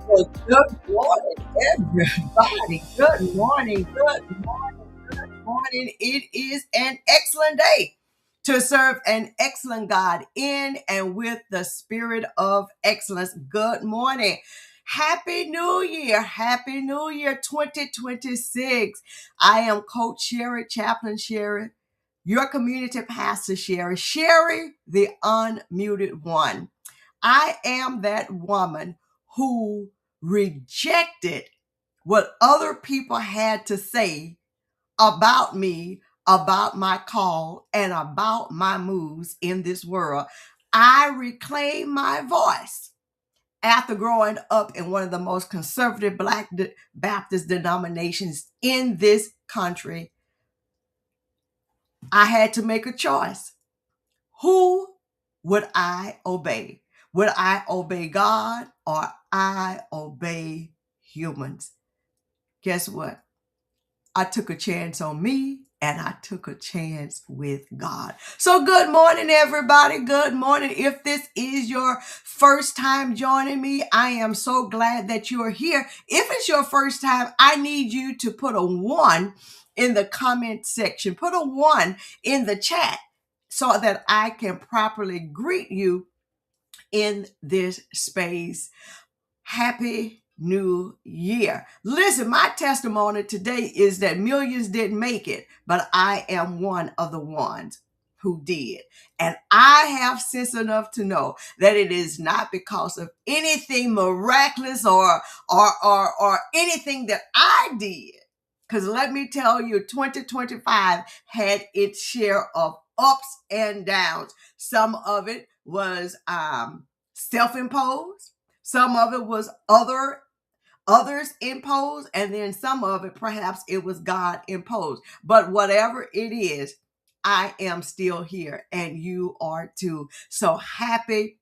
Well, good morning, everybody. Good morning, good morning, good morning. It is an excellent day to serve an excellent God in and with the spirit of excellence. Good morning. Happy New Year. Happy New Year 2026. I am Coach Sherry, Chaplain Sherry, your community pastor Sherry, the unmuted one. I am that woman who rejected what other people had to say about me, about my call, and about my moves in this world. I reclaim my voice after growing up in one of the most conservative Black Baptist denominations in this country. I had to make a choice. Who would I obey? Would I obey God or I obey humans? Guess what? I took a chance on me and I took a chance with God. So good morning, everybody. Good morning. If this is your first time joining me, I am so glad that you are here. If it's your first time, I need you to put a 1 in the comment section. Put a 1 in the chat so that I can properly greet you in this space. Happy New Year. Listen, my testimony today is that millions didn't make it, but I am one of the ones who did. And I have sense enough to know that it is not because of anything miraculous or anything that I did. Because let me tell you, 2025 had its share of ups and downs. Some of it was self-imposed. Some of it was others imposed, and then some of it perhaps it was God imposed. But whatever it is, I am still here and you are too. So happy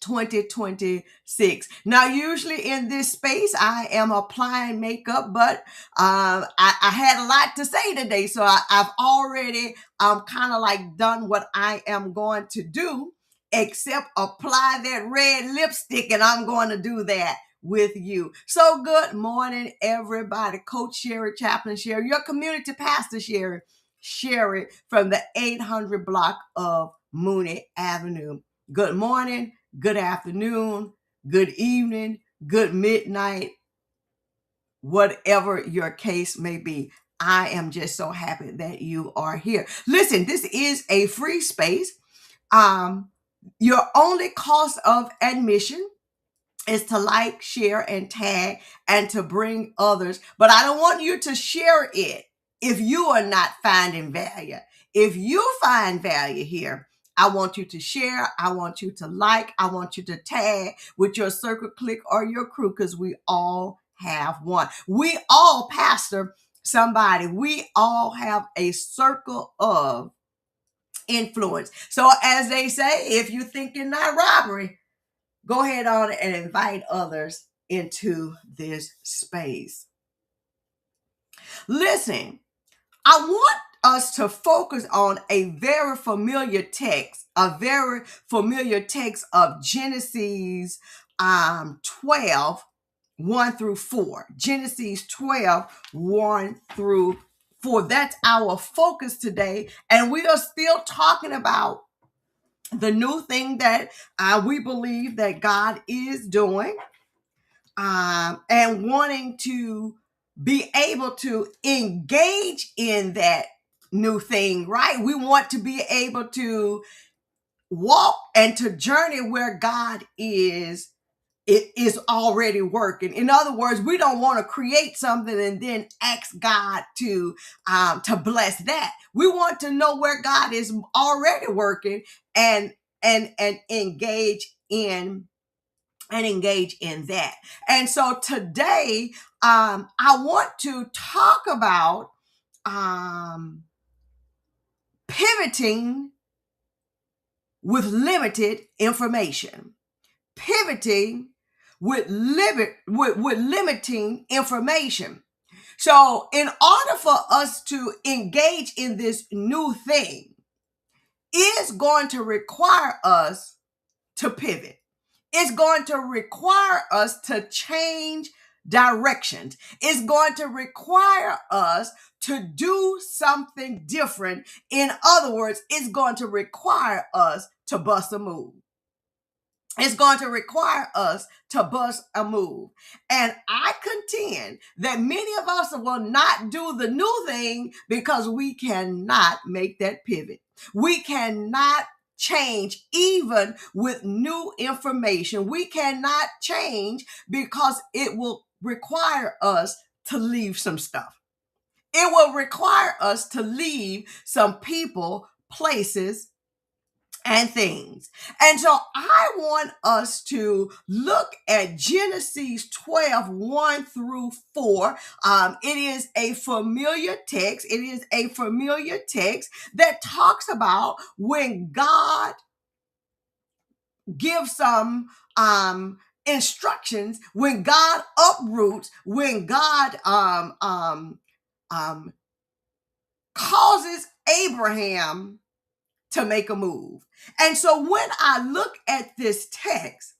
2026. Now, usually in this space, I am applying makeup, but I had a lot to say today. So I've already kind of like done what I am going to do, except apply that red lipstick, and I'm going to do that with you. So good morning, everybody. Coach Sherry, Chaplain Sherry, your community pastor Sherry from the 800 block of Mooney Avenue. Good morning, good afternoon, good evening, good midnight, whatever your case may be. I am just so happy that you are here. Listen, this is a free space. Your only cost of admission is to like, share, and tag, and to bring others. But I don't want you to share it if you are not finding value. If you find value here, I want you to share. I want you to like. I want you to tag with your circle, click, or your crew, because we all have one. We all pastor somebody. We all have a circle of influence. So as they say, if you're thinking not robbery, go ahead on and invite others into this space. Listen, I want us to focus on a very familiar text of Genesis 12, 1 through 4. Genesis 12, 1 through 4. That's our focus today. And we are still talking about the new thing that we believe that God is doing, and wanting to be able to engage in that new thing, right? We want to be able to walk and to journey where God is. It is already working. In other words, we don't want to create something and then ask God to bless that. We want to know where God is already working and engage in and engage in that. And so today, I want to talk about pivoting with limited information. Pivoting with limiting information. So in order for us to engage in this new thing, it's going to require us to pivot. It's going to require us to change directions. It's going to require us to do something different. In other words, it's going to require us to bust a move. It's going to require us to bust a move. And I contend that many of us will not do the new thing because we cannot make that pivot. We cannot change even with new information. We cannot change because it will require us to leave some stuff. It will require us to leave some people, places, and things. And so I want us to look at Genesis 12, 1 through 4. It is a familiar text. It is a familiar text that talks about when God gives some instructions, when God uproots, when God causes Abraham to make a move. And so when I look at this text,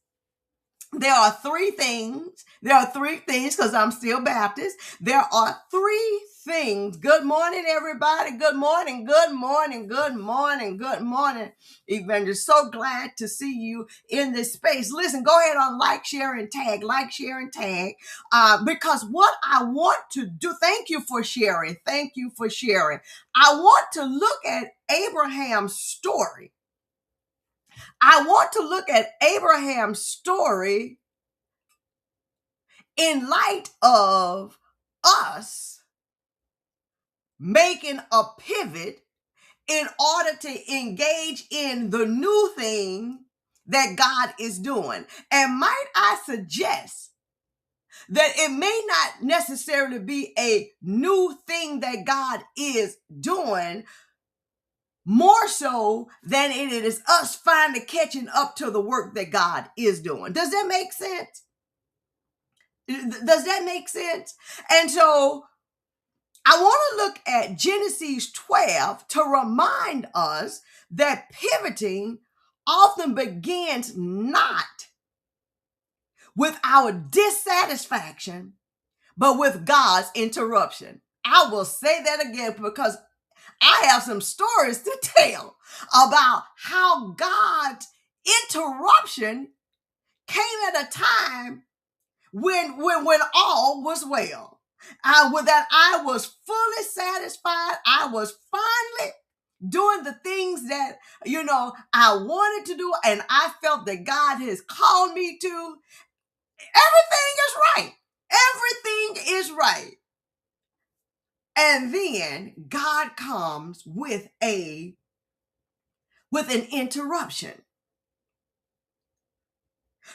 there are three things. There are three things because I'm still Baptist. There are three things. Good morning, everybody. Good morning. Good morning. Good morning. Good morning. Evangelist, so glad to see you in this space. Listen, go ahead on like, share, and tag. Like, share, and tag. Because what I want to do, thank you for sharing. Thank you for sharing. I want to look at Abraham's story. I want to look at Abraham's story in light of us making a pivot in order to engage in the new thing that God is doing. And might I suggest that it may not necessarily be a new thing that God is doing, more so than it is us finally catching up to the work that God is doing. Does that make sense? Does that make sense? And so I want to look at Genesis 12 to remind us that pivoting often begins not with our dissatisfaction, but with God's interruption. I will say that again because I have some stories to tell about how God's interruption came at a time when all was well. With that, I was fully satisfied. I was finally doing the things that, I wanted to do, and I felt that God has called me to. Everything is right. Everything is right. And then God comes with an interruption.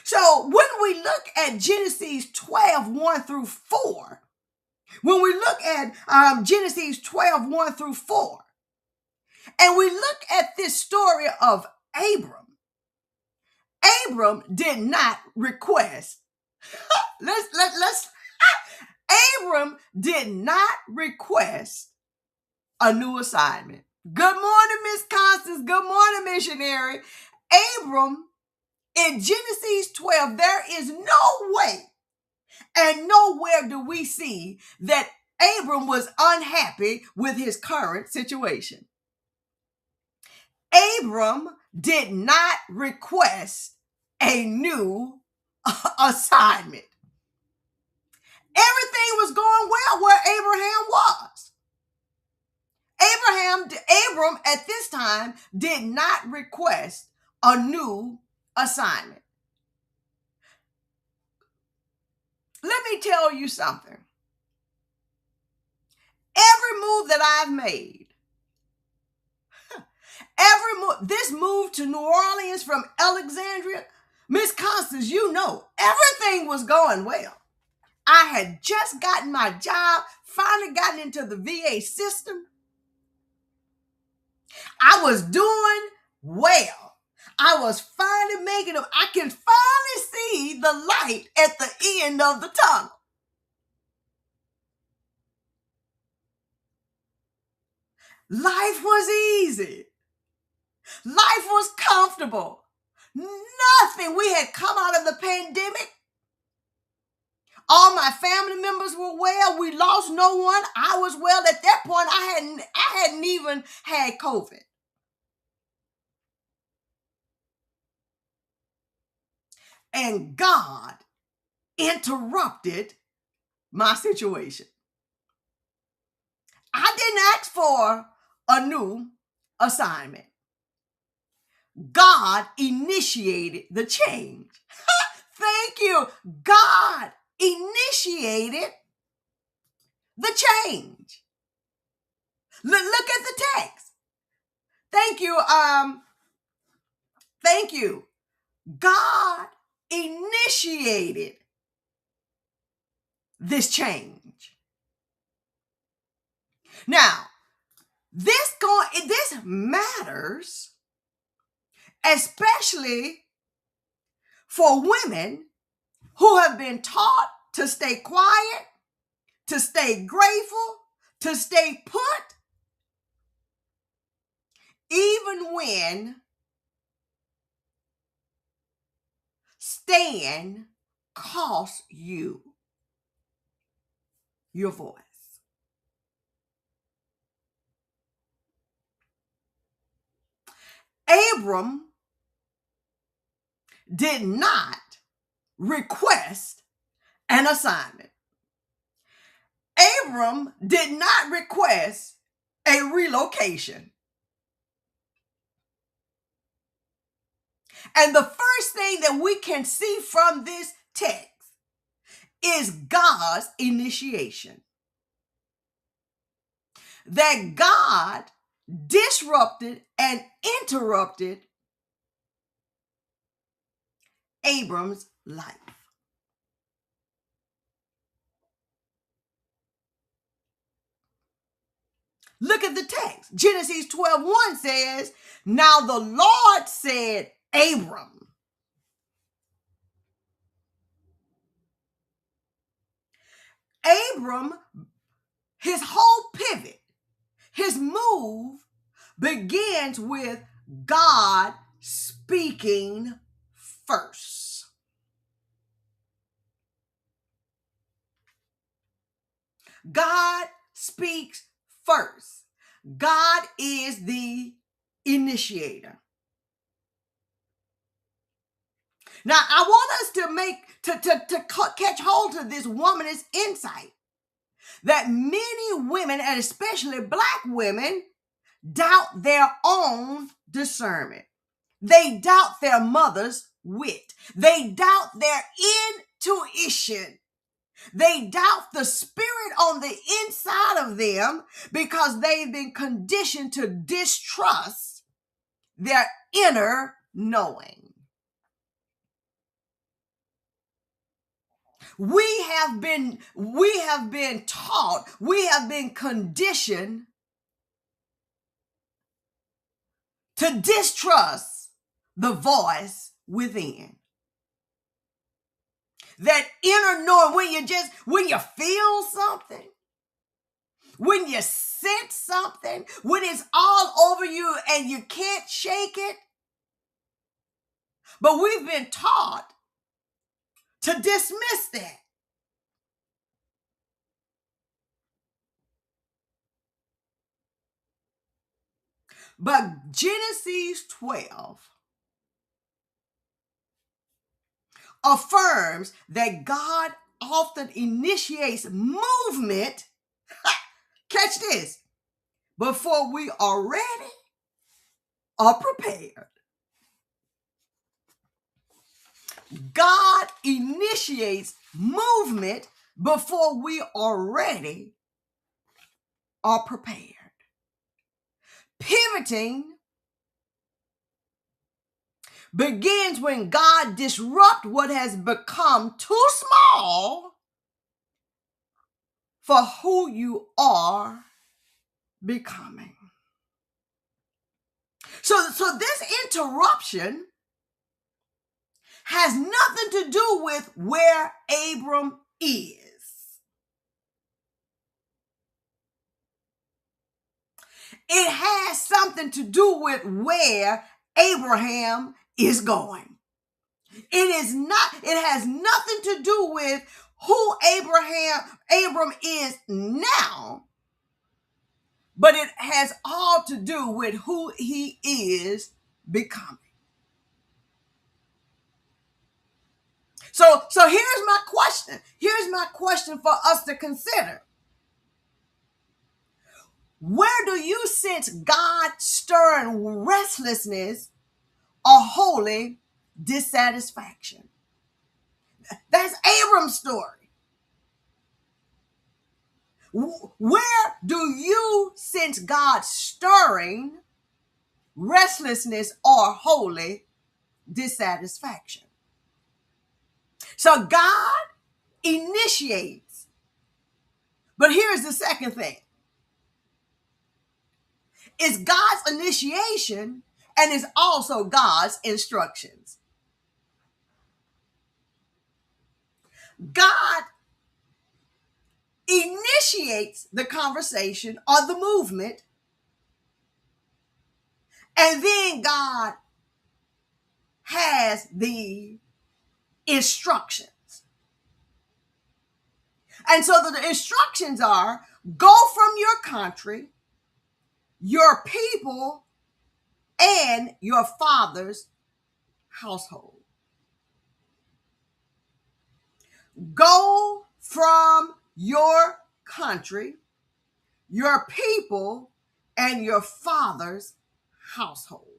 So when we look at Genesis 12, 1 through 4, when we look at Genesis 12, 1 through 4, and we look at this story of Abram did not request. Abram did not request a new assignment. Good morning, Miss Constance. Good morning, missionary. Abram, in Genesis 12, there is no way and nowhere do we see that Abram was unhappy with his current situation. Abram did not request a new assignment. Everything was going well where Abraham was. Abram at this time did not request a new assignment. Let me tell you something. Every move that I've made, this move to New Orleans from Alexandria, Miss Constance, you know, everything was going well. I had just gotten my job, finally gotten into the VA system. I was doing well. I was finally making it. I can finally see the light at the end of the tunnel. Life was easy. Life was comfortable. Nothing. We had come out of the pandemic. All my family members were well. We lost no one. I was well. At that point, I hadn't even had COVID. And God interrupted my situation. I didn't ask for a new assignment. God initiated the change. Thank you. God initiated the change. Look at the text. Thank you. Thank you. God initiated this change. Now, this matters, especially for women who have been taught to stay quiet, to stay grateful, to stay put, even when staying costs you your voice. Abram did not request an assignment. Abram did not request a relocation. And the first thing that we can see from this text is God's initiation. That God disrupted and interrupted Abram's life. Look at the text. Genesis 12:1 says, "Now the Lord said, Abram." Abram, his whole pivot, his move begins with God speaking first. God speaks first. God is the initiator. Now, I want us to catch hold of this woman's insight that many women, and especially Black women, doubt their own discernment. They doubt their mother's wit. They doubt their intuition. They doubt the spirit on the inside of them because they've been conditioned to distrust their inner knowing. We have been taught, we have been conditioned to distrust the voice within. That inner knowing, when you feel something, when you sense something, when it's all over you and you can't shake it. But we've been taught to dismiss that. But Genesis 12 affirms that God often initiates movement, catch this, before we are ready or prepared. God initiates movement before we are ready or prepared. Pivoting begins when God disrupts what has become too small for who you are becoming. So this interruption has nothing to do with where Abram is. It has something to do with where Abraham is going. It has nothing to do with who Abram is now, but it has all to do with who he is becoming. So here's my question. Here's my question for us to consider. Where do you sense God stirring restlessness or holy dissatisfaction? That's Abram's story. Where do you sense God stirring restlessness or holy dissatisfaction? So God initiates. But here's the second thing. It's God's initiation and it's also God's instructions. God initiates the conversation or the movement, and then God has the instructions. And so the instructions are: go from your country, your people, and your father's household. Go from your country, your people, and your father's household.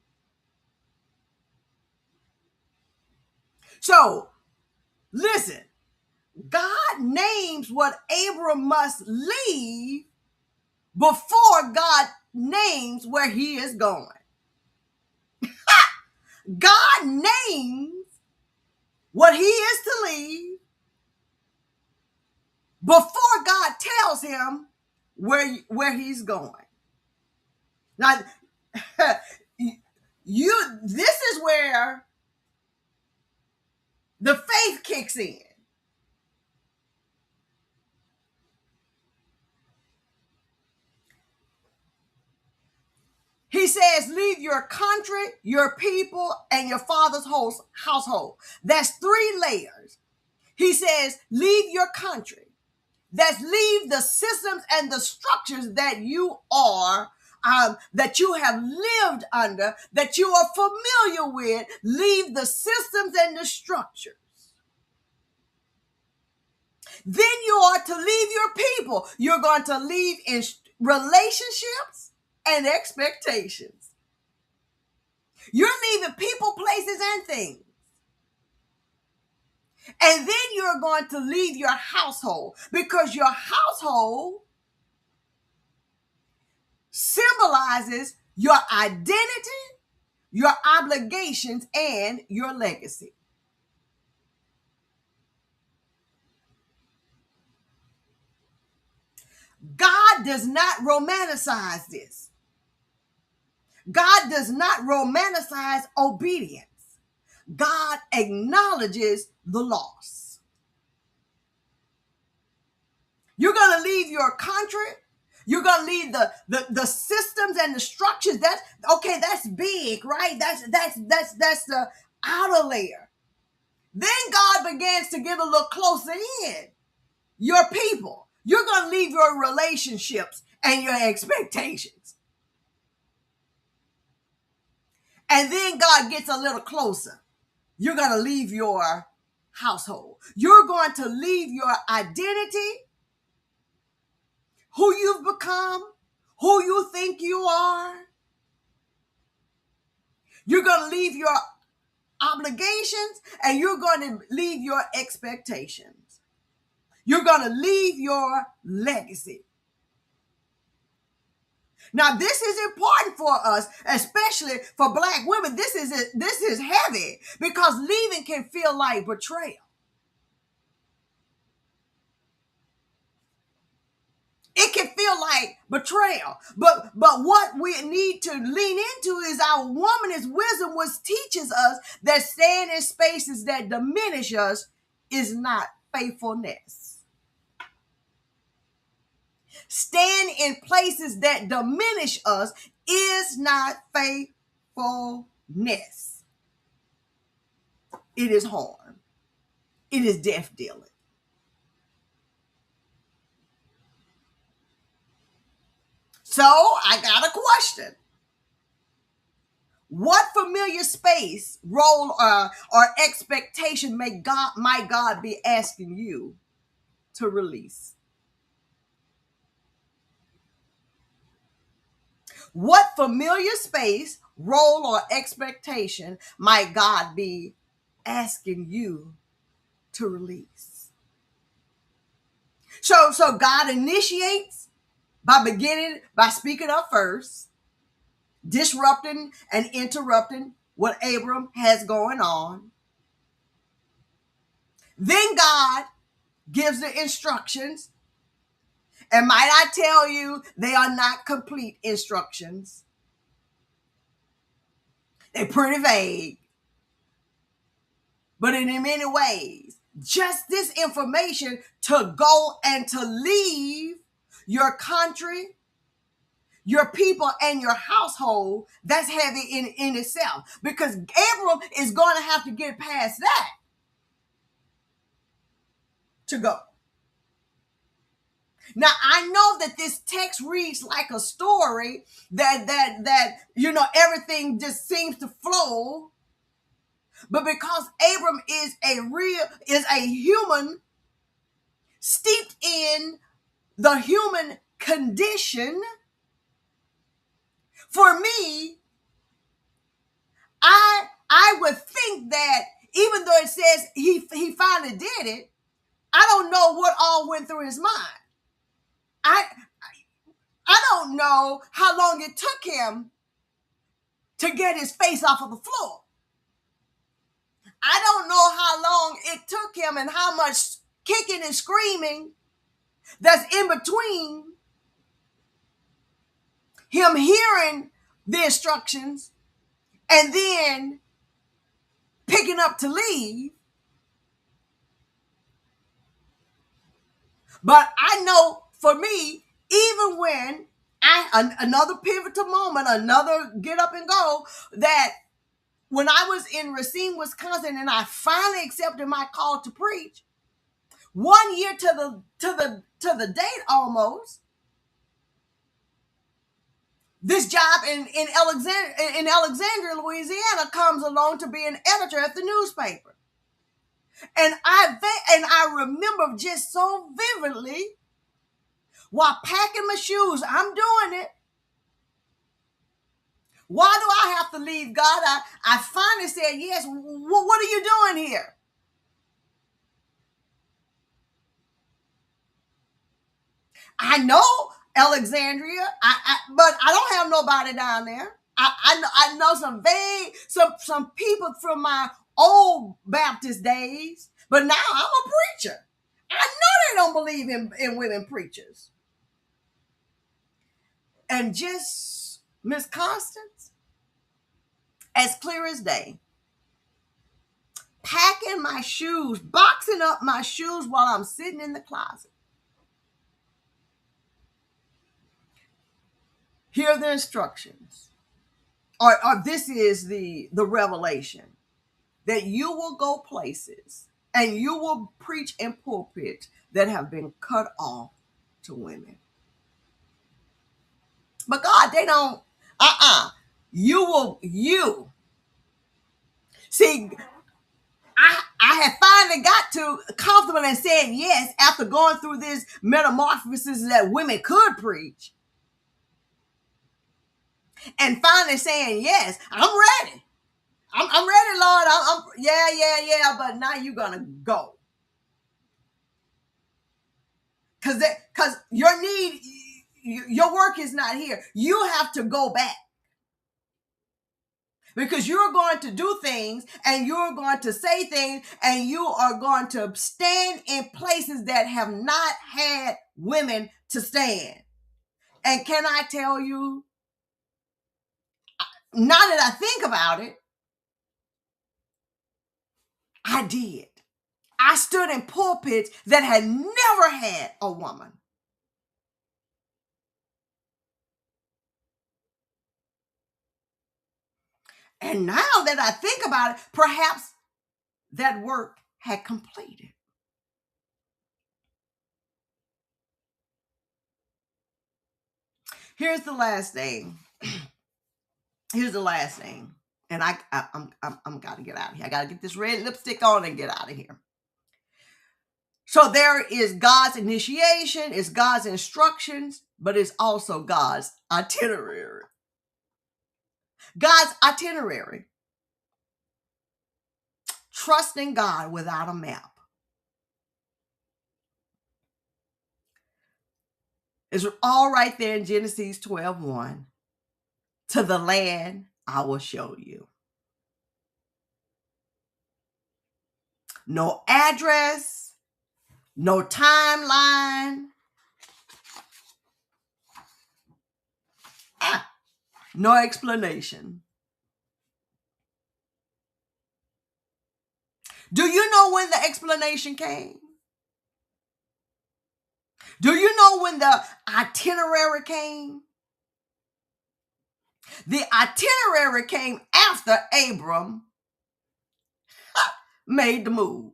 So, listen, God names what Abram must leave before God names where he is going. God names what he is to leave before God tells him where he's going. Now, this is where the faith kicks in. He says, leave your country, your people, and your father's household. That's 3 layers. He says, leave your country. That's leave the systems and the structures that you are, that you have lived under, that you are familiar with. Leave the systems and the structures. Then you are to leave your people. You're going to leave in relationships and expectations. You're leaving people, places, and things. And then you're going to leave your household, because your household symbolizes your identity, your obligations, and your legacy. God does not romanticize this. God does not romanticize obedience. God acknowledges the loss. You're going to leave your country. You're going to leave the systems and the structures. That's big, right? That's the outer layer. Then God begins to get a little closer in. Your people. You're going to leave your relationships and your expectations. And then God gets a little closer. You're going to leave your household. You're going to leave your identity, who you've become, who you think you are. You're going to leave your obligations, and you're going to leave your expectations. You're going to leave your legacy. Now, this is important for us, especially for Black women. This is heavy because leaving can feel like betrayal. It can feel like betrayal. But what we need to lean into is our woman's wisdom, which teaches us that staying in spaces that diminish us is not faithfulness. Staying in places that diminish us is not faithfulness. It is harm. It is death dealing. So I got a question. What familiar space, role, or expectation might God be asking you to release? What familiar space, role, or expectation might God be asking you to release? So God initiates by speaking up first, disrupting and interrupting what Abram has going on. Then God gives the instructions. And might I tell you, they are not complete instructions. They're pretty vague. But in many ways, just this information to go and to leave your country, your people, and your household, that's heavy in itself. Because Abram is going to have to get past that to go. Now, I know that this text reads like a story that everything just seems to flow. But because Abram is a human steeped in the human condition, for me, I would think that even though it says he finally did it, I don't know what all went through his mind. I don't know how long it took him to get his face off of the floor. I don't know how long it took him and how much kicking and screaming that's in between him hearing the instructions and then picking up to leave. But I know for me, even when another pivotal moment, another get up and go, that when I was in Racine, Wisconsin, and I finally accepted my call to preach, 1 year to the date almost, this job in Alexandria, Louisiana, comes along to be an editor at the newspaper. And I remember just so vividly, while packing my shoes, I'm doing it. Why do I have to leave, God? I finally said yes. What are you doing here? I know Alexandria, but I don't have nobody down there. I know some people from my old Baptist days, but now I'm a preacher. I know they don't believe in women preachers. And just Miss Constance, as clear as day, packing my shoes, boxing up my shoes while I'm sitting in the closet. Here are the instructions, or this is the revelation, that you will go places and you will preach in pulpits that have been cut off to women. But God, they don't, you. See, I had finally got to comfortable and said yes after going through this metamorphosis that women could preach. And finally saying yes, I'm ready. I'm ready, Lord. Yeah. But now you're gonna go, cause your need, your work is not here. You have to go back. Because you're going to do things and you're going to say things and you are going to stand in places that have not had women to stand. And can I tell you, now that I think about it, I did. I stood in pulpits that had never had a woman. And now that I think about it, perhaps that work had completed. Here's the last thing. And I'm gotta get out of here. I gotta get this red lipstick on and get out of here. So there is God's initiation, it's God's instructions, but it's also God's itinerary. God's itinerary. Trusting God without a map. It's all right there in Genesis 12:1. To the land I will show you. No address, no timeline, no explanation. Do you know when the explanation came? Do you know when the itinerary came? The itinerary came after Abram made the move.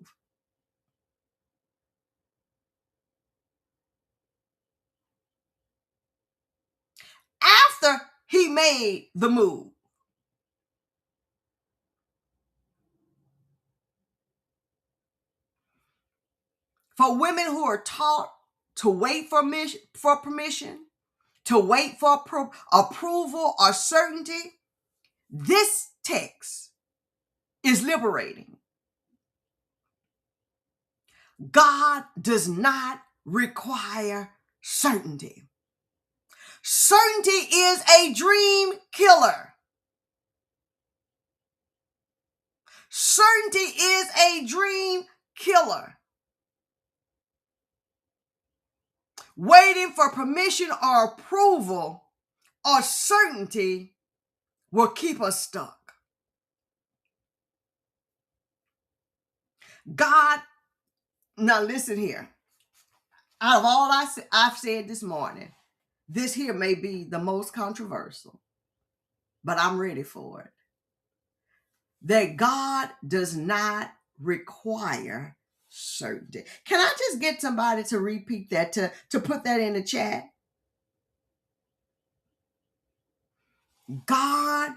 After he made the move. For women who are taught to wait for permission, to wait for approval or certainty, this text is liberating. God does not require certainty. Certainty is a dream killer. Certainty is a dream killer. Waiting for permission or approval or certainty will keep us stuck. God, now listen here. Out of all I've said this morning, this here may be the most controversial, but I'm ready for it. That God does not require certainty. Can I just get somebody to repeat that, to put that in the chat? God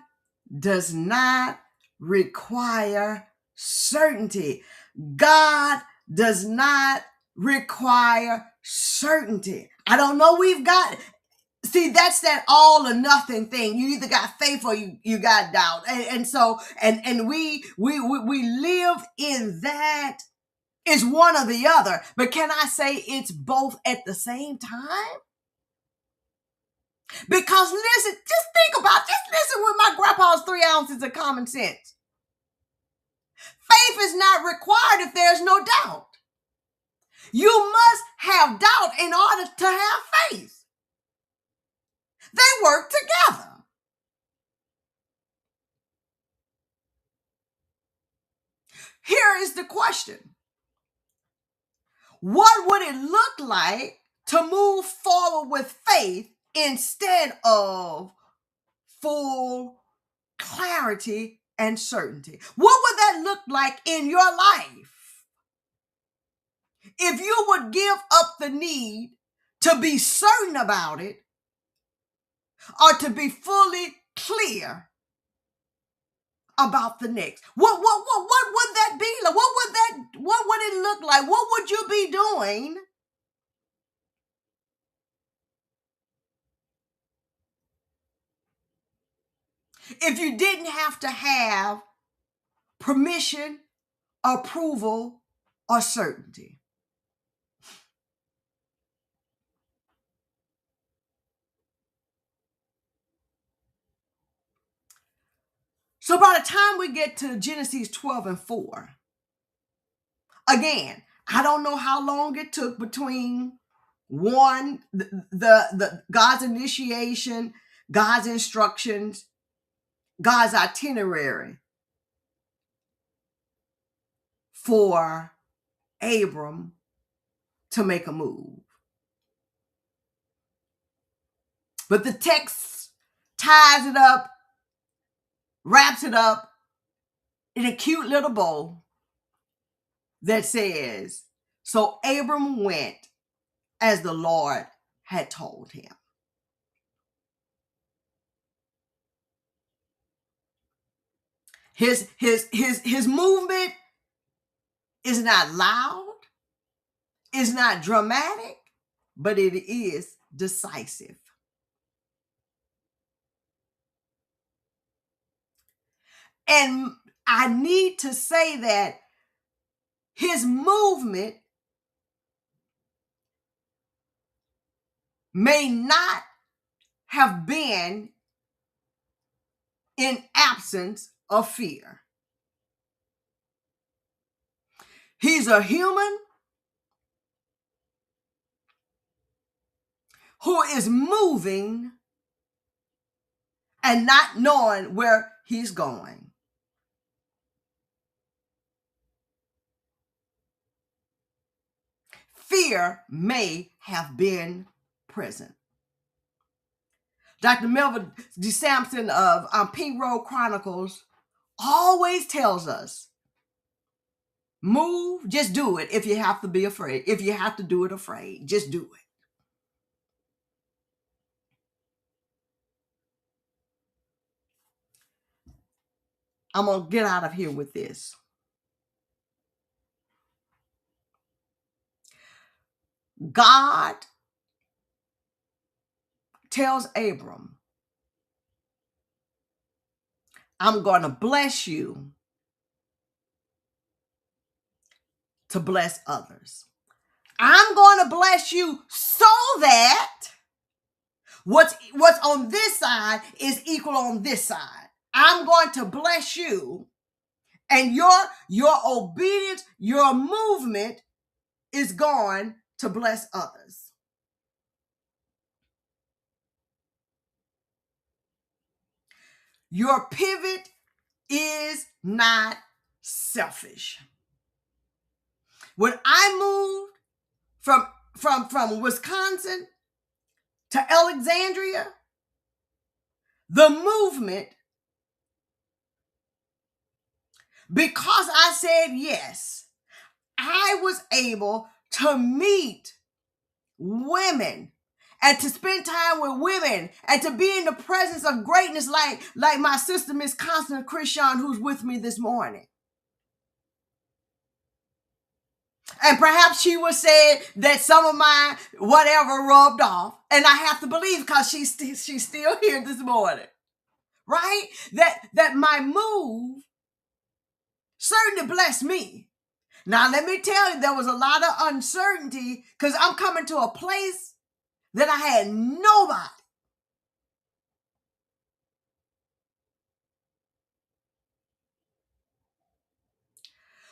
does not require certainty. God does not require certainty. I don't know, we've got, see, that's that all or nothing thing. You either got faith or you got doubt. And so we live in that. It's one or the other. But can I say it's both at the same time? Because listen, just listen with my grandpa's 3 ounces of common sense. Faith is not required if there's no doubt. You must have doubt in order to have faith. They work together. Here is the question. What would it look like to move forward with faith instead of full clarity and certainty? What would that look like in your life if you would give up the need to be certain about it or to be fully clear about the next? What would that be like? What would it look like? What would you be doing if you didn't have to have permission, approval, or certainty? So by the time we get to Genesis 12:4, again, I don't know how long it took between the God's initiation, God's instructions, God's itinerary for Abram to make a move. But the text ties it up, wraps it up in a cute little bow that says, so Abram went as the Lord had told him. His movement is not loud, is not dramatic, but it is decisive. And I need to say that his movement may not have been in absence of fear. He's a human who is moving and not knowing where he's going. Fear may have been present. Dr. Melvin D. Sampson of Pink Road Chronicles always tells us, move, just do it if you have to be afraid. If you have to do it afraid, just do it. I'm going to get out of here with this. God tells Abram, I'm going to bless you to bless others. I'm going to bless you so that what's on this side is equal on this side. I'm going to bless you, and your obedience, your movement is going to bless others. Your pivot is not selfish. When I moved from Wisconsin to Alexandria, the movement, because I said yes, I was able to meet women and to spend time with women and to be in the presence of greatness like my sister, Miss Constance Christian, who's with me this morning. And perhaps she would say that some of my whatever rubbed off, and I have to believe because she's still here this morning, right? That my move certainly blessed me. Now, let me tell you, there was a lot of uncertainty because I'm coming to a place that I had nobody.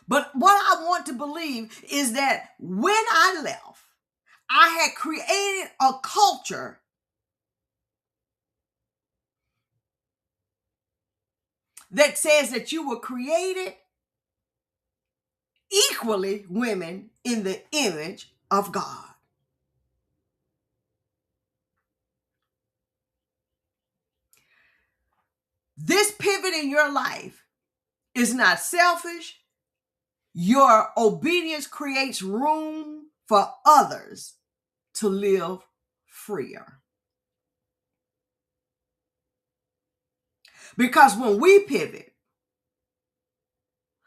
But what I want to believe is that when I left, I had created a culture that says that you were created equally women in the image of God. This pivot in your life is not selfish. Your obedience creates room for others to live freer. Because when we pivot,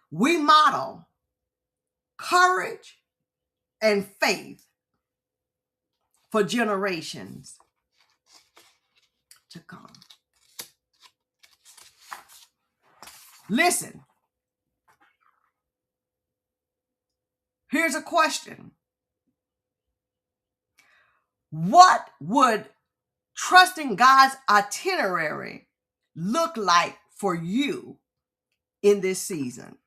we model courage and faith for generations to come. Listen, here's a question. What would trusting God's itinerary look like for you in this season?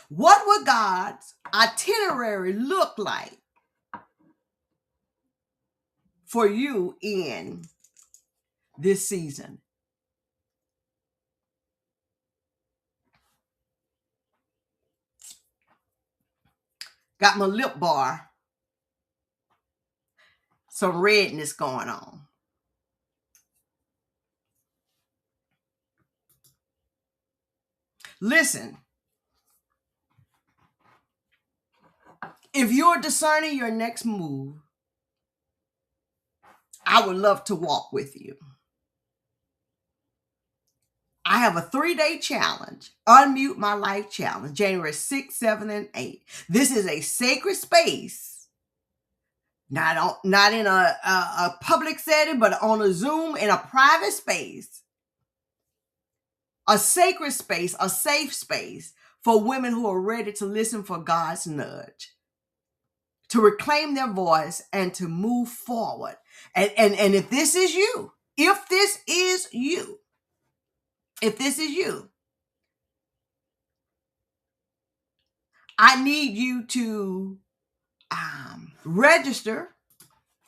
What would God's itinerary look like for you in this season? Got my lip bar, some redness going on. Listen, if you're discerning your next move, I would love to walk with you. I have a 3-day challenge, Unmute My Life Challenge, January 6th, 7th, and 8th. This is a sacred space, not in a public setting, but on a Zoom in a private space, a sacred space, a safe space for women who are ready to listen for God's nudge, to reclaim their voice and to move forward. And if this is you, I need you to register.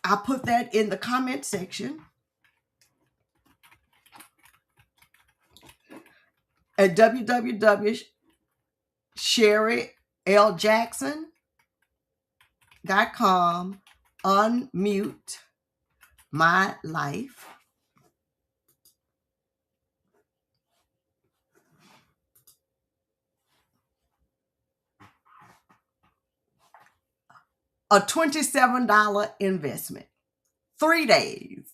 I'll put that in the comment section at www.sherryljackson.com. Unmute my life. A $27 investment. 3 days.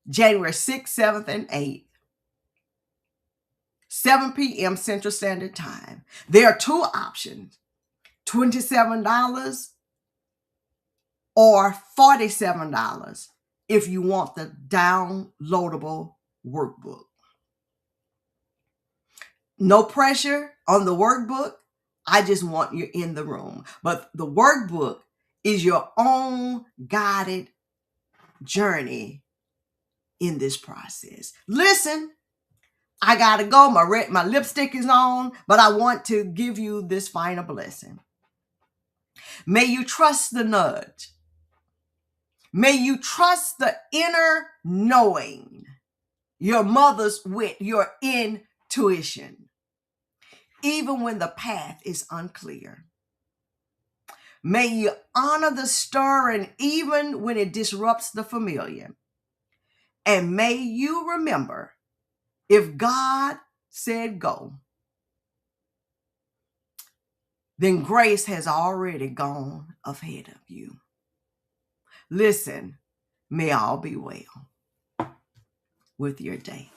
January 6th, 7th, and 8th. 7 p.m. Central Standard Time. There are 2 options. $27 or $47 if you want the downloadable workbook. No pressure on the workbook. I just want you in the room. But the workbook is your own guided journey in this process. Listen, I gotta go. My lipstick is on, but I want to give you this final blessing. May you trust the nudge. May you trust the inner knowing, your mother's wit, your intuition, even when the path is unclear. May you honor the stirring even when it disrupts the familiar. And may you remember, if God said go, then grace has already gone ahead of you. Listen, may all be well with your day.